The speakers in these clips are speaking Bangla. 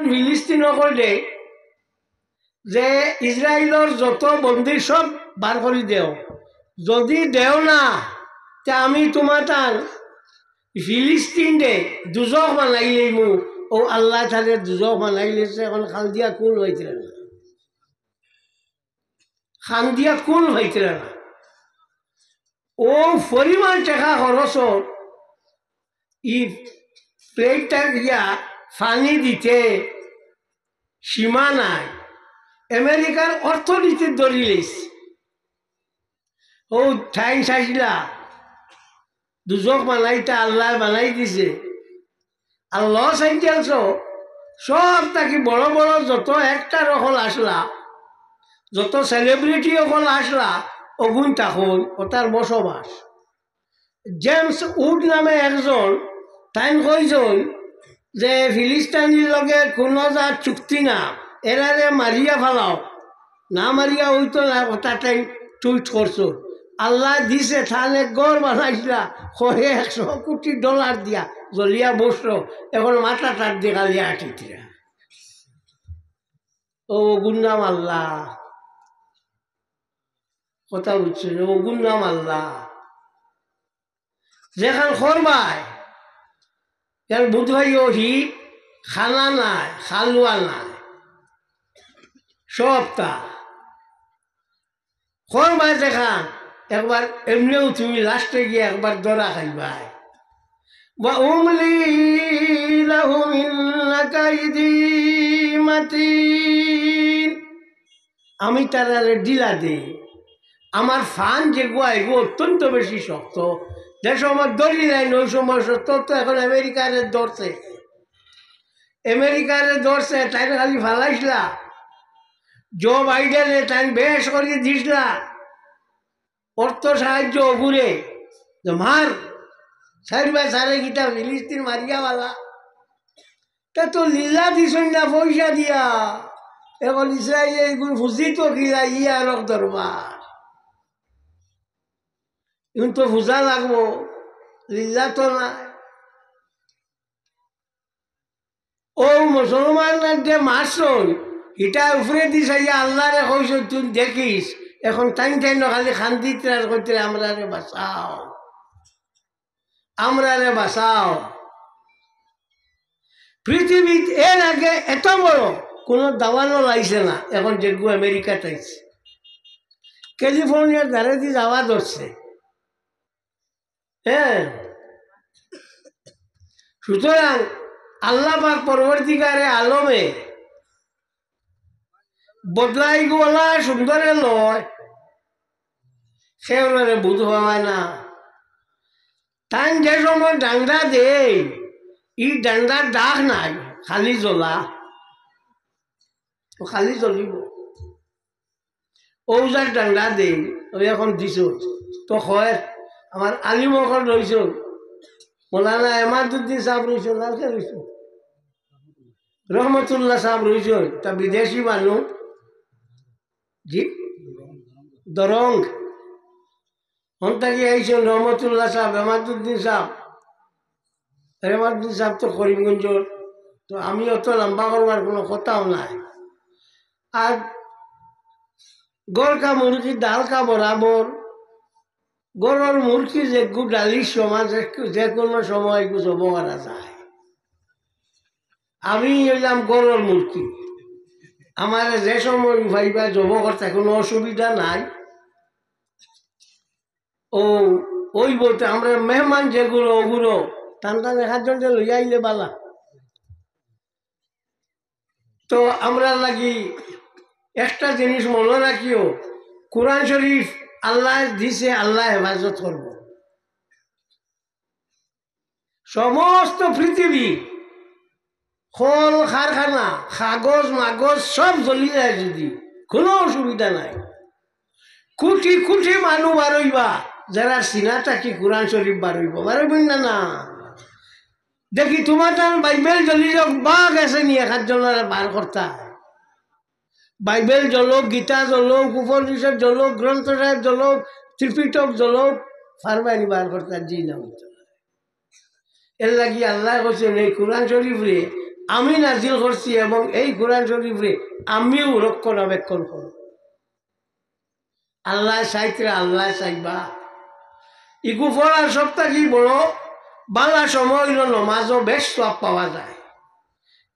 ফিলিস্তিন দে যে ইসরায়েলের যত বন্দী সব বার করে দেও, যদি দেও না তে আমি তোমার তার ফিলিস্তিন দে দুজক বানাইলে মু ও আল্লাহ তাদের দুজক বানাইলেছে। এখন খাল দিয়া কুল হয়েছিল না, খান দিয়া কুল হয়েছিল না। ও পরিমাণ টাকা খরচ ই প্লেটটা দিয়া পানি দিতে সীমা নাই। আমেরিকার অর্থনীতির দলিলিস ও ঠাই চাইছিলা দুজক বানাইটা আল্লাহ বানাই দিছে। আর লস এঞ্জেলস সব থাকি বড় বড় যত অ্যাক্টার অকল আসলা, যত সেলিব্রিটি অকল আসলা, অগুন তখন ওটার বসবাস। জেমস উড নামে একজন টাইম কইজন যে ফিলিস্তিনির লগে কোনো যা চুক্তি না, এরারে মারিয়া ফেলাও, না মারিয়া হইতো না। ওটা টাইম টুইট করছো আল্লাহ দিছে থানে গড় বানাইছিলা $100 কোটি দিয়া জ্বলিয়া বসলো। এখন মাথা তার দিয়ে গালিয়া আটিরা ও ওগুর নাম আল্লাহ। কথা বুঝছে ওগুর নাম আল্লাহ। যেখান খরবাই এর বুধ ভাই ওহি খানা নাই, খালুয়া নাই, সবটা খরবাই দেখান। একবার এমনিও তুমি লাস্টে গিয়ে একবার দরা খাইবাই। আমি তারা ডিলা দিই। আমার ফান যেগুলো এগুলো অত্যন্ত বেশি শক্ত। যে সময় দড়ি নাই ওই সময় শক্ত। তো এখন আমেরিকারে ধরছে, আমেরিকারে ধরছে, তাই খালি ফালাইছিলা। জো বাইডেনে তাই বেশ করিয়ে দিসলা অর্থ সাহায্য ঘুরে মার সাইবাই সারে গীতা ফিলিস্তিন মারিয়াওয়ালা। তা তো লীলা দিস না পয়সা দিয়া। এখন ইসরায়েল এইগুলো ফুজি তো কিলা ইয়ার দরবার এখন তো ফুজা লাগবো, লীলা তো না। ও মুসলমান যে মারছই এটা উপরে দিস আল্লাহরে কইস তুই দেখিস। এখন টাইম টাইম খালি খান্দি করতে আমরা রে বাঁচাও, আমরা রে বাঁচাও। পৃথিবীতে এর আগে এত বড় কোনো দাওয়ানো লাগছে না। এখন যেগুলো আমেরিকা চাইছে, ক্যালিফোর্নিয়ার ধারে দিয়ে যাওয়া ধরছে। হ্যাঁ, সুতরাং আল্লাহ পাক পরবর্তীকারে আলমে বদলাই গোলা সুন্দরে লয়, সেওরে বুধ হওয়ায় না। তাই যে সময় ডান্ডা দেই ই ডান্ডার দাগ নাই, খালি জ্বলা, খালি জ্বলিব। ওজার ডান্ডা দেই ওই এখন দিছ তো হয়। আমার আলিমকর রইছ, মৌলানা এমাদুদ্দিন সাহেব রইছ, লালকে রইছ, রহমতুল্লাহ সাহেব রইছ। তা বিদেশি মানুষ জি দরং হন্তাকি আইছেন রহমতুল্লাহ সাহেব, এমাদুদ্দিন সাহেব। এমাদুদ্দিন সাহেব তো করিমগঞ্জর। তো আমি অত লম্বা করবার কোনো কথাও নাই। আর গড়কা মুরগি ডালকা বরাবর, গরুর মুরগি যে ডালির সমাজ যে কোনো সময় জব করা যায়। আমি এলাম গরুর মুরগি, আমার যে সময় ভাইবা জব করতে কোনো অসুবিধা নাই। ও ওই বলতে আমরা মেহমান যেগুলো ওগুলো টান টান 1 জনকে লইয়া আইলে বালা। তো আমরা লাগি একটা জিনিস মনে রাখিও, কোরআন শরীফ আল্লাহ দিছে, আল্লাহ হেফাজত করব। সমস্ত পৃথিবী কল কারখানা কাগজ মাগজ সব জ্বলি যায় যদি কোনো অসুবিধা নাই। কোটি কোটি মানুষ বারইবা যারা সিনা থাকি কোরআন শরীফ বারইব না না। দেখি তোমার তার বাইবেল জ্বলি যাক বাঘ আছে নি 1 জনের বার করতা। বাইবেল জ্বলক, গীতা জ্বলক, উপনিষদ জ্বলক, গ্রন্থ সাহেব জ্বলক, ত্রিপিটক জ্বলক, ফারবাইনি বার করতার জি না। এর লাগি আল্লাহ করছেন এই কোরআন শরীফ রে আমি নাজিল করছি এবং এই কোরআন শরীফে আমিও রক্ষণাবেক্ষণ করব। আল্লাহ চাইতে আল্লাহ চাইবা ইগু পড়ার সপ্তাহ কি বড় বালা সময় হইল নমাজও বেশ সব পাওয়া যায়।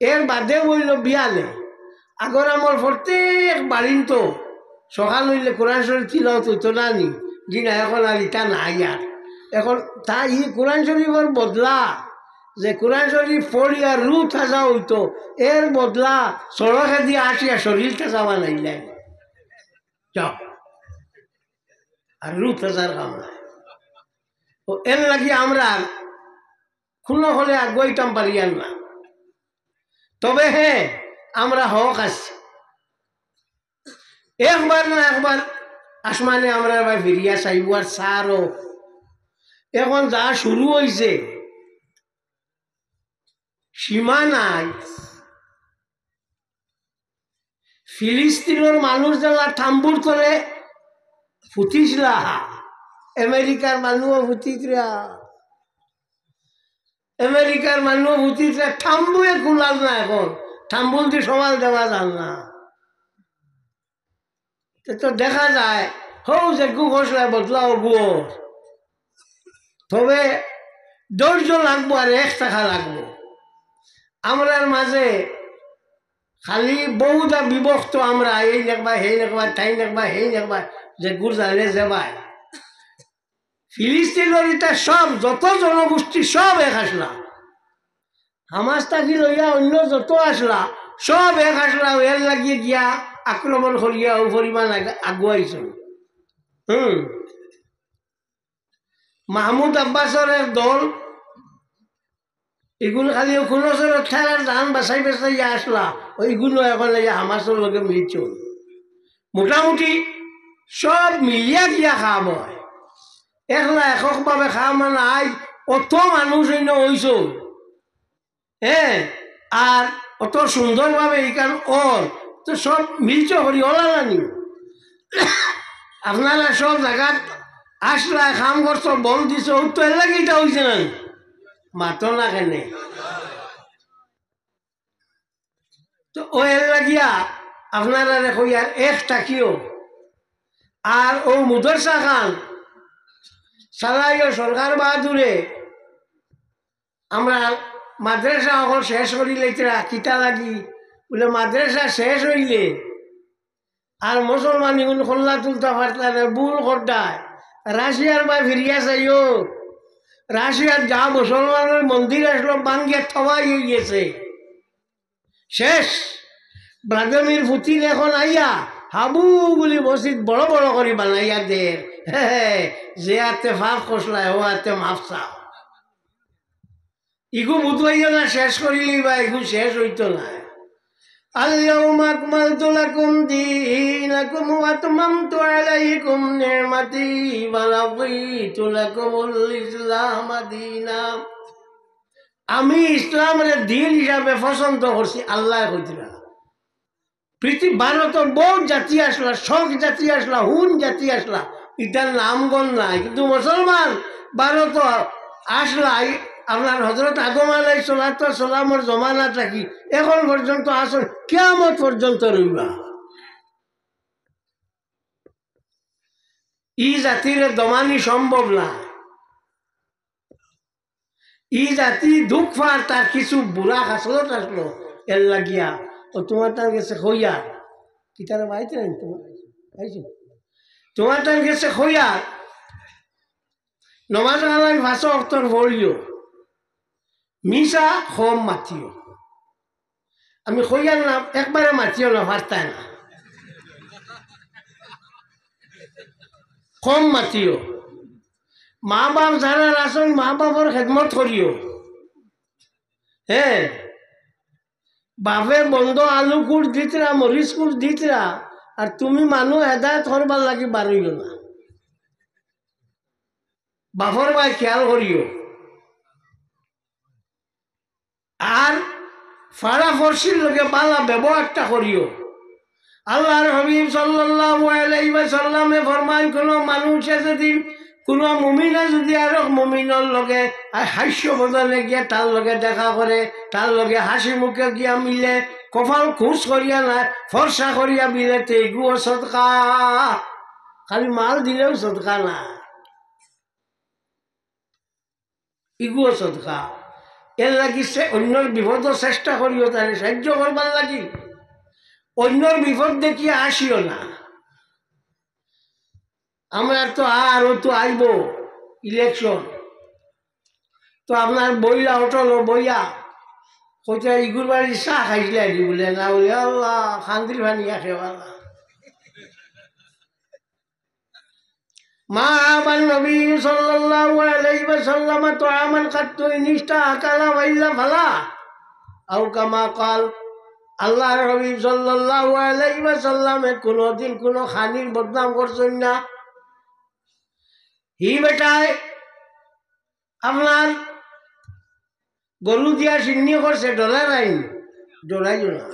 এর বাদে হইল বিয়ালে আগর আমার প্রত্যেক বাড়িন তো সকাল হইলে কোরআন শরীফ তিলাওয়াত হইতো না নি দিনা এখন আর ইটা নাই আর এখন তা ই কোরআন শরীফের বদলা যে কোরআন শরীফ পড়িয়া রু তাজা হইতো এর বদলা সড়কে দিয়ে আসিয়া শরীর তাজা বানাইলেন যাও আর রু তাজার কাম নাই। এর লাগি আমরা কোনো হলে আগুয়াইতাম পারিয়ান না। তবে হ্যাঁ আমরা হক আছি একবার না একবার আসমানে আমরা এবার ফিরিয়া চাইব আর সারও এখন যা শুরু হয়েছে সীমা নাই। ফিলিস্তিনের মানুষ যারা থাম্বুর তলে ফুটিছিলা আমেরিকার মানুষও ফুটিতরা আমেরিকার মানুষ ফুটিতরা থাম্বুয়ে কুলাল না এখন থাম্বুল দিয়ে সমাল দেওয়া যান না। তো দেখা যায় হৌ যে গু ঘোষলায় বদলাও গুয়োর তবে ধৈর্য লাগবো আর এক টাকা লাগবো। আমরার মাঝে খালি বহুটা বিভক্ত আমরা এই দেখবা সেই দেখবা ঠাই দেখবা সেই দেখবা যে গুজারে যাবাই ফিলিস্তিনের এটা সব যত জনগোষ্ঠী সব এক আসলা হামাস থাকি লইয়া অন্য যত আসলা সব এক আসলা এর লাগিয়ে গিয়া আক্রমণ করিয়া ও পরিমাণ আগুয়াইছ। মাহমুদ আব্বাসের এক দল এগুলো খালি কোনো খেলার ধান বাছাই বাছাইয়া আসলা ওইগুলো এখন হামাসের লগে মিলিছ মোটামুটি সব মিলিয়া গিয়া খাম হয় একলা এককভাবে খাওয়া মানে আই অত মানুষ অন্য হইছ হ্যাঁ আর অত সুন্দরভাবে এইখান ওর তো সব মিলছ করি ওলানি আপনারা সব জায়গাত আসলা খাম করছ বল দিছ তো এর লাগে এটা হয়েছে না মাতো না কেনে তো ও এর লাগিয়া আপনারা দেখো ইয়ার এক টাকিও আর ও মুদরসা খান সালাইও সরকার বাহাদুরে আমরা মাদ্রাসা অকল শেষ করিলে কিতা লাগি বলে মাদ্রাসা শেষ হইলে আর মুসলমান এগুলো খোল্লা তুলতে পারতাম বুল করতায় রাশিয়ার বা ফিরিয়া চাইও রাশিয়ার যা মুসলমানের মন্দির আসলো বাঙ্গিয়া থবাই হয়ে গেছে শেষ। ব্লাদিমির পুতিন এখন আইয়া হাবু বলি মসজিদ বড় বড় করে বানাইয়া দের যে হাতে ফাফ কষলায় ও হাতে মাফ চাও ইগু বুধবাইও না শেষ করিলি বা ইগু শেষ হইতো না। اليوم أكملت لكم دينكم وأتممت عليكم نعمتي ورضيت لكم الإسلام دينا আমি ইসলামের দিন হিসাবে পছন্দ করছি আল্লাহ কইরা পৃথিবী ভারত বহুত জাতি আসলা শখ জাতি আসলা হুন জাতি আসলা এটার নামগণ নাই কিন্তু মুসলমান ভারত আসলা আপনার হজরত আদম আলাইহিস সালামের জমানা থাকি এখন পর্যন্ত আসল কিয়ামত পর্যন্ত রইবা ই জাতির দমানি সম্ভব না। ই জাতি দুঃখ পার তার কিছু বুড়া হাসলত আসলো এর লাগিয়া ও তোমার তার গেছে হইয়া কি তারা বাইতে তোমার তার গেছে হইয়া নমাজ আলাই ভাষা অক্তর ভরিও মিশা হোম মাতিও আমি হইয়ার নাম একবারে মাতিও না পারতাই না কম মাতিও মা বাপ যারা আসন মা বাপর খেদমত করিও হ্যাঁ বাপে বন্ধ আলু কুট দিতরা মরিচ কুট দিতরা আর তুমি মানুষ হেদায়ত করবার লাগি বারইও না বাপর ভাই খেয়াল করিও আর ফাড়া ফর্সির লোকে পালা ব্যবহারটা করিও। আল্লাহর হাবিব সাল্লাল্লাহু আলাইহি ওয়াসাল্লামে ফরমান কোন মানুষে যদি কোনো মুমিনে যদি আৰু মুমিনৰ লগে হাস্য বদলে গিয়া তাৰ লগে দেখা কৰে, তাৰ লগে হাসি মুখে গিয়া মিলে, কপাল খুশ করিয়া না ফর্সা করিয়া মিলে, তেগুও সদকা। খালি মাল দিলেও সদকা না, ইগুও সদকা। এর লাগি সে অন্যর বিপদ চেষ্টা করিও, তাহলে সাহায্য করবার লাগি। অন্যর বিপদ দেখিয়া আসিও না। আমরা তো আরও তো আইব ইলেকশন, তো আপনার বইয়া হোটেল বইয়া কোথায় ইগুর বাড়ি চাহ খাইছিলে আনি বলে না, বলে আল্লাহ খান্দির ভানি আসে আল্লাহ। মা আবার নবী সাল্লাল্লাহু আলাইহি ওয়াসাল্লাম তো আমান কাত্তু ইনিস্তা আকালা ওয়াইলা ফালা আও কামা কাল। আল্লাহ নবী সাল্লাল্লাহু আলাইহি ওয়াসাল্লামে কোনোদিন কোনো খানির বদনাম করছেন না। হি বেটায় আপনার গরু দিয়া সিন্নি করছে, ডলার আইন ডরাই না।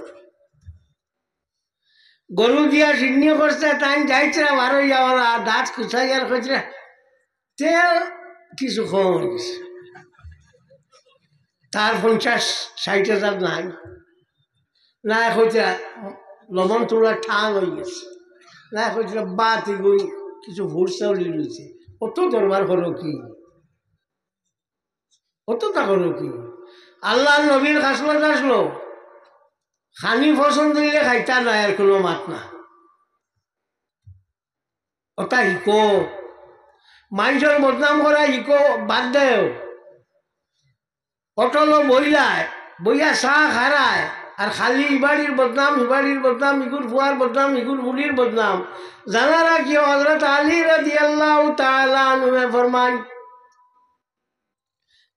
গরু দিয়া সিন্নি করছে, তাই যাইছে বারো যাওয়ারা দাঁত কুচাই আর কইছে তেল কিছু কম হয়ে গেছে, তার 50-60 হাজার নাই না, কইছে লবণ তোলা ঠাং হয়ে গেছে না, কইছিল বাতি গই কিছু ভোর চাউলি রয়েছে। অত দরবার করো কি, অত তা করো কি? আল্লাহ নবীর কাছলত আসলো, খানি পছন্দ দিলে খাইতা নাই, আর কোনো মাত না। ওটা ইকো মানুষের বদনাম করা ইকো বাদ দেও। অটলো বইলায় বইয়া চাহ খারায়, আর খালি ইবাড়ির বদনাম ইবাড়ির বদনাম, ইগুর ফুয়ার বদনাম ইগুর বুলির বদনাম। জানারা কি হযরত আলী রাদিয়াল্লাহু তাআলা আনহু ফরমান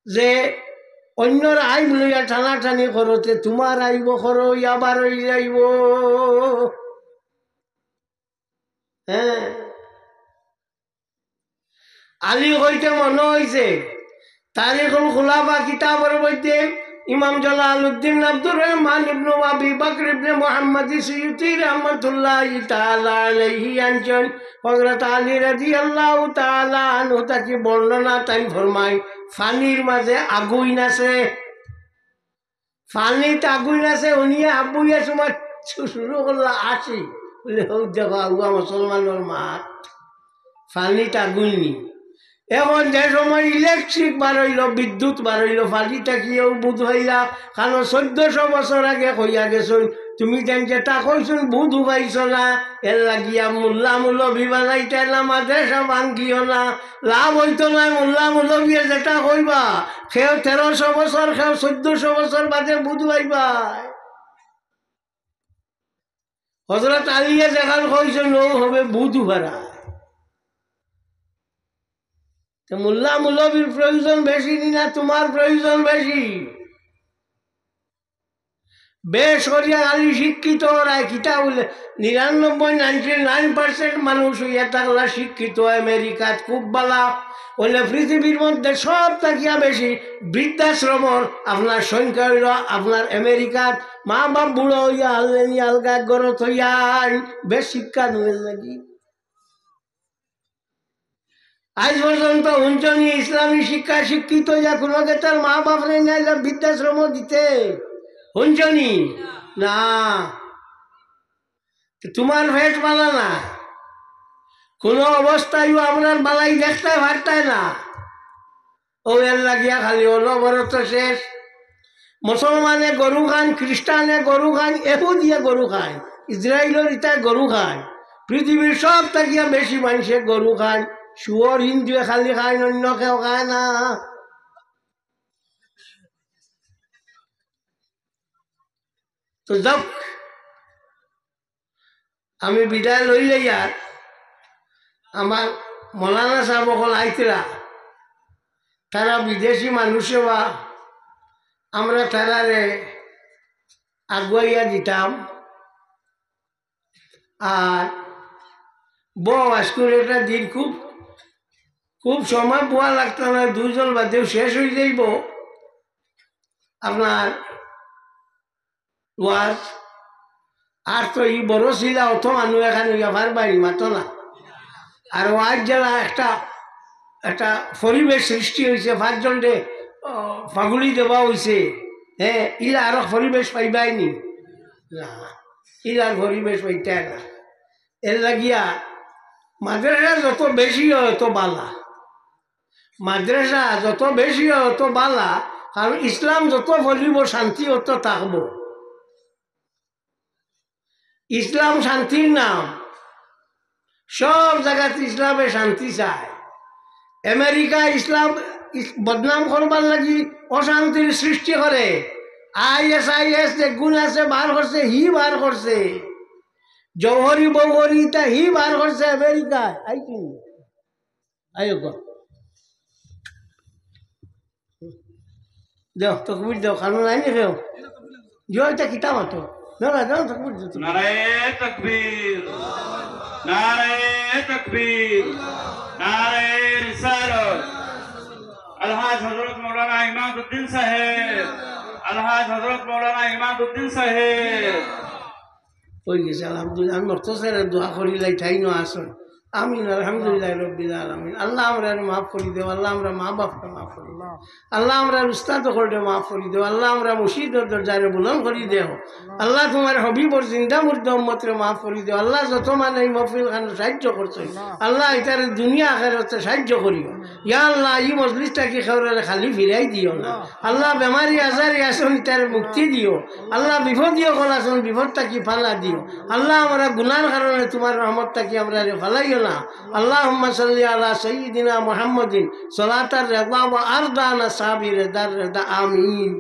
যে অন্যর আইব লইয়া টানাটানি করতে তোমার আইব করো আবার হয়ে যাইব। হ্যাঁ, আলী হইতে মনে হয়েছে তারিখুল খুলাফা কিতাবের মধ্যে ইমাম জালালউদ্দিন আব্দুর রহমান ইবনে আবি বকর ইবনে মুহাম্মদ সুয়ুতি রাহমাতুল্লাহি তাআলা আলাইহি আনছেন, হযরত আলী রাদিয়াল্লাহু তাআলা আনহু তাকে বর্ণনা তাই ফরমায়, ফানির মাঝে আগুন আছে, ফানিতে আগুন আছে। উনিয়া আবুইয়া সময় শুরু করলো আসি বলে হোক দেখো আগুয়া মুসলমানের মাত, ফানিতে আগুন নি। এখন যে সময় ইলেকট্রিক বাড়ইল, বিদ্যুৎ বাড়ইল, ফানিটা কিও বুধ হইলা, কারণ 1400 বছর আগে কইয়া গেছুন তুমি যেন যেটা কইছুন বুধ উবাইছ না, এর লাগিয়া মোল্লা মুলবি বানাইতে না, মাদ্রাসা ভাঙ্গিও না, লাভ হইতো না। মোল্লা মুলবিয়ে যেটা কইবা সেও 1300 বছর, সেও 1400 বছর বাদে বুধ হইবা। হযরত আলীয়ে যেখান কইছেন ও হবে বুধ ভাড়া। মোল্লা মুলবির প্রয়োজন বেশি না তোমার প্রয়োজন বেশি? বেশ করিয়া আলী শিক্ষিত ওরাই কিতা বলে 99% মানুষ হইয়া থাকলা শিক্ষিত। আমেরিকাত খুব বালা বলে পৃথিবীর মধ্যে সব থাকিয়া বেশি বৃদ্ধাশ্রমর আপনার সংখ্যা হইল আপনার আমেরিকাত। মা বাপ বুড়ো হইয়া আললেনি আলগা গরত হইয়া বেশ শিক্ষা দেবেন নাকি? আজ পর্যন্ত হুঞ্চনি ইসলামী শিক্ষা শিক্ষিত যা কোনো তার মা বাপ রে নাইলে বৃদ্ধাশ্রম দিতে হুঞ্চনি না। তোমার ভেট বালা না, কোনো অবস্থায় আপনার বালাই দেখতে পারতায় না। ও এর লাগিয়া খালি অনবরত শেষ। মুসলমানে গরু খান, খ্রিস্টানে গরু খান, এহুদিয়ে গরু খায়, ইসরায়েলের ইতায় গরু খায়। পৃথিবীর সব থাকিয়া বেশি মানুষে গরু খায়। শুয়োর হিন্দুয়ে খালি খায়, অন্য কেউ খায় না। তো যাক, আমি বিদায় লইলে ইয়ার আমার মৌলানা সাহেব সকল আইতরা, তারা বিদেশি মানুষে বা আমরা তারারে আগুয়াইয়া দিতাম। আর বউ আজকুর একটা দিন খুব খুব সময় পোয়া লাগতো না, 2 জন বাদেও শেষ হয়ে যাইব আপনার ওয়াজ। আর তো ই বড় ছিল অত মানুষ এখানে ব্যাপার বাড়ি মাতো না। আর ওয়াজ যারা একটা একটা পরিবেশ সৃষ্টি হয়েছে, 5 জনকে ফাগুলি দেওয়া হয়েছে। হ্যাঁ, ইলা আরো পরিবেশ পাইবাইনি না, ইলার পরিবেশ পাইতে না। এর লাগিয়া মাদ্রাসা যত বেশি হয় তত বালা, মাদ্রাসা যত বেশি হয় তত বালা। কারণ ইসলাম যত বলিব শান্তি অত থাকব। ইসলাম শান্তির নাম, সব জায়গাতে ইসলামে শান্তি চায়। আমেরিকা ইসলাম বদনাম করবার লাগি অশান্তির সৃষ্টি করে। ISIS যে গুণ আছে বার করছে, হি বার করছে। জৌহরি বৌহরি তা হি বার করছে আমেরিকায়। আইকি আয়োগ দেও তকবির দেও, কারণ নাই নি কেউ জয়টা কিতাব হতো না না দেও তকবির দিত। নারায়ে তাকবীর, নারায়ে তাকবীর, নারায়ে রিসালাত। আলহাজ হযরত মাওলানা ইমাদউদ্দিন সাহেব, আলহাজ হযরত মাওলানা ইমাদউদ্দিন সাহেব। হয়ে গেছে আলহামদুলিল্লাহ। আমি মর্তসের দোয়া করি লাই ঠাই ন আসন। আমিন আলহামদুলিল্লাহ রব্বিল আলামিন। আল্লাহ আমরা মাফ করে দেও, আল্লাহ আমরা মা বাপকে মাফ করে দেও, আল্লাহ আমরা উস্তাদ করে মাফ করে দেও, আল্লাহ আমরা মুর্শিদের দরজারে বুলন্দ করে দেও। আল্লাহ তোমার হবিবর জিন্দা মুর্দা উম্মতরে মাফ করে দেও। আল্লাহ যত মানে এই মহফিল খান সাহায্য করছে, আল্লাহ এটার দুনিয়া আখিরাতে সাহায্য করিও। ইয়া আল্লাহ এই মজলিসটা কি খেউরে খালি ফিরাই দিও না। আল্লাহ বেমারি আজারি আসন এটার মুক্তি দিও। আল্লাহ বিপদীয় কল আসন বিপদটা কি ফালা দিও। আল্লাহ আমরা গুনার কারণে তোমার রহমতটা কি আমরা ফালাইও না। আল্লাহুম্মা সাল্লি আলা সাইয়্যিদিনা মুহাম্মাদিন সালাতার রিদা ওয়া আরদানা সাবির রেদা আমিন।